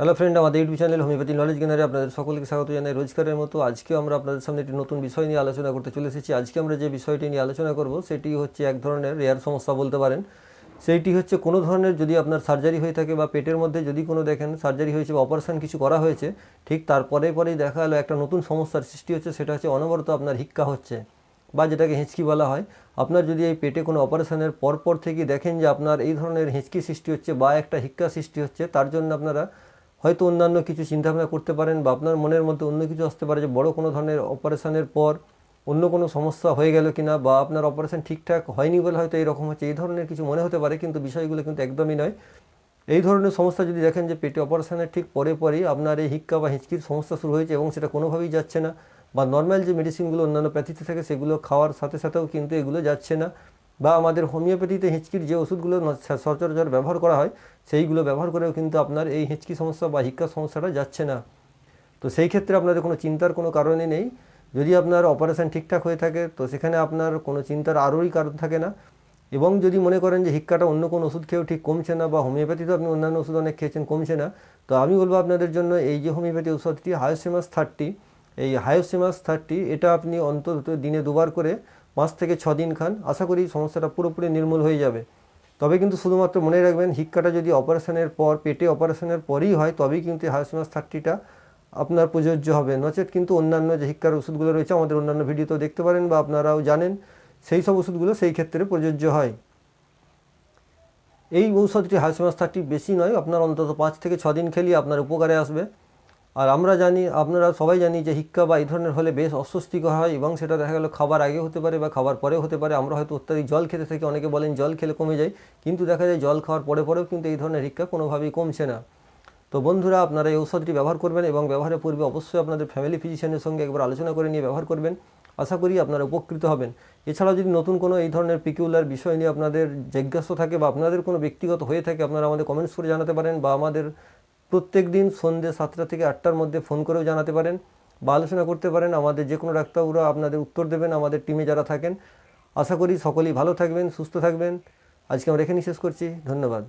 Hello friend, আমাদের YouTube channel homeopathy knowledge গেনারে আপনাদের সকলকে স্বাগত জানাই। রোজকারের মতো আজকেও আমরা আপনাদের সামনে একটি নতুন বিষয় নিয়ে আলোচনা করতে চলে এসেছি। আজকে আমরা যে বিষয়টি নিয়ে আলোচনা করব সেটি হচ্ছে এক ধরনের রেয়ার সমস্যা বলতে পারেন। সেইটি হচ্ছে কোনো ধরনের যদি আপনার সার্জারি হয়ে থাকে বা পেটের মধ্যে যদি কোনো দেখেন সার্জারি হয়েছে বা অপারেশন কিছু করা হয়েছে, ঠিক পরেই দেখা গেলো একটা নতুন সমস্যার সৃষ্টি হচ্ছে। সেটা হচ্ছে অনবরত আপনার হিক্কা হচ্ছে বা যেটাকে হেঁচকি বলা হয়। আপনার যদি এই পেটে কোনো অপারেশনের পরপর থেকে দেখেন যে আপনার এই ধরনের হেঁচকি সৃষ্টি হচ্ছে বা একটা হিক্কা সৃষ্টি হচ্ছে, তার জন্য আপনারা হয়তো অন্যান্য কিছু চিন্তাভাবনা করতে পারেন বা আপনার মনের মধ্যে অন্য কিছু আসতে পারে যে বড় কোনো ধরনের অপারেশনের পর অন্য কোনো সমস্যা হয়ে গেল কিনা, বা আপনার অপারেশন ঠিকঠাক হয়নি বলে হয়তো এইরকম হচ্ছে, এই ধরনের কিছু মনে হতে পারে। কিন্তু বিষয়গুলো কিন্তু একদমই নয়। এই ধরনের সমস্যা যদি দেখেন যে পেটে অপারেশনের ঠিক পরেই আপনার এই হিক্কা বা হিঁচকির সমস্যা শুরু হয়েছে এবং সেটা কোনোভাবেই যাচ্ছে না, বা নর্মাল যে মেডিসিনগুলো অন্যান্য প্যাথিতে থাকে সেগুলো খাওয়ার সাথে সাথেও কিন্তু এগুলো যাচ্ছে না, বা আমাদের হোমিওপ্যাথিতে হিঁচকির যে ওষুধগুলো সচরাচর ব্যবহার করা হয় সেইগুলো ব্যবহার করেও কিন্তু আপনার এই হিঁচকি সমস্যা বা হিক্কার সমস্যাটা যাচ্ছে না। তো সেই ক্ষেত্রে আপনাদের কোনো চিন্তার কোনো কারণই নেই। যদি আপনার অপারেশন ঠিকঠাক হয়ে থাকে তো সেখানে আপনার কোনো চিন্তার আরোই কারণ থাকে না। এবং যদি মনে করেন যে হিক্কাটা অন্য কোনো ওষুধ খেয়েও ঠিক কমছে না, বা হোমিওপ্যাথিতেও আপনি অন্যান্য ওষুধ অনেক খেয়েছেন কমছে না, তো আমি বলবো আপনাদের জন্য এই যে হোমিওপ্যাথি ওষুধটি হায়োসিমাস 30, এই হায়োসিমাস 30 এটা আপনি অন্তত দিনে 2বার করে 5 থেকে 6 দিন খান। আশা করি সমস্যাটা পুরোপুরি নির্মূল হয়ে যাবে। তবে কিন্তু শুধুমাত্র মনে রাখবেন, হিক্কাটা যদি অপারেশনের পর পেটে অপারেশনের পরেই হয় তবেই কিন্তু হায়োসিমাস 30টা আপনার প্রযোজ্য হবে। নচেত কিন্তু অন্যান্য যে হিক্কার ওষুধগুলো রয়েছে আমাদের অন্যান্য ভিডিওতেও দেখতে পারেন বা আপনারাও জানেন, সেই সব ওষুধগুলো সেই ক্ষেত্রে প্রযোজ্য হয়। এই ঔষধটি হায়োসিমাস 30 বেশি নয়, আপনার অন্তত 5 থেকে 6 দিন খেলেই আপনার উপকারে আসবে। আর আমরা জানি, আপনারা সবাই জানি যে হিক্কা বা এই ধরনের হলে বেশ অস্বস্তিকর হয়, এবং সেটা দেখা গেল খাবার আগে হতে পারে বা খাবার পরেও হতে পারে। আমরা হয়তো অত্যাধিক জল খেতে থাকি, অনেকে বলেন জল খেলে কমে যায়, কিন্তু দেখা যায় জল খাওয়ার পরেও কিন্তু এই ধরনের হিক্কা কোনোভাবেই কমছে না। তো বন্ধুরা, আপনারা এই ঔষধটি ব্যবহার করবেন এবং ব্যবহারের পূর্বে অবশ্যই আপনাদের ফ্যামিলি ফিজিশিয়ানের সঙ্গে একবার আলোচনা করে নিয়ে ব্যবহার করবেন। আশা করি আপনারা উপকৃত হবেন। এছাড়াও যদি নতুন কোনো এই ধরনের পিকিউলার বিষয় নিয়ে আপনাদের জিজ্ঞাসা থাকে বা আপনাদের কোনো ব্যক্তিগত হয়ে থাকে, আপনারা আমাদের কমেন্টস করে জানাতে পারেন, বা আমাদের প্রত্যেক দিন সন্ধ্যে 7টা থেকে 8টার মধ্যে ফোন করেও জানাতে পারেন বা আলোচনা করতে পারেন। আমাদের যে কোনো ডাক্তারবাবুরা আপনাদের উত্তর দেবেন, আমাদের টিমে যারা থাকেন। আশা করি সকলেই ভালো থাকবেন, সুস্থ থাকবেন। আজকে আমরা এখানেই শেষ করছি। ধন্যবাদ।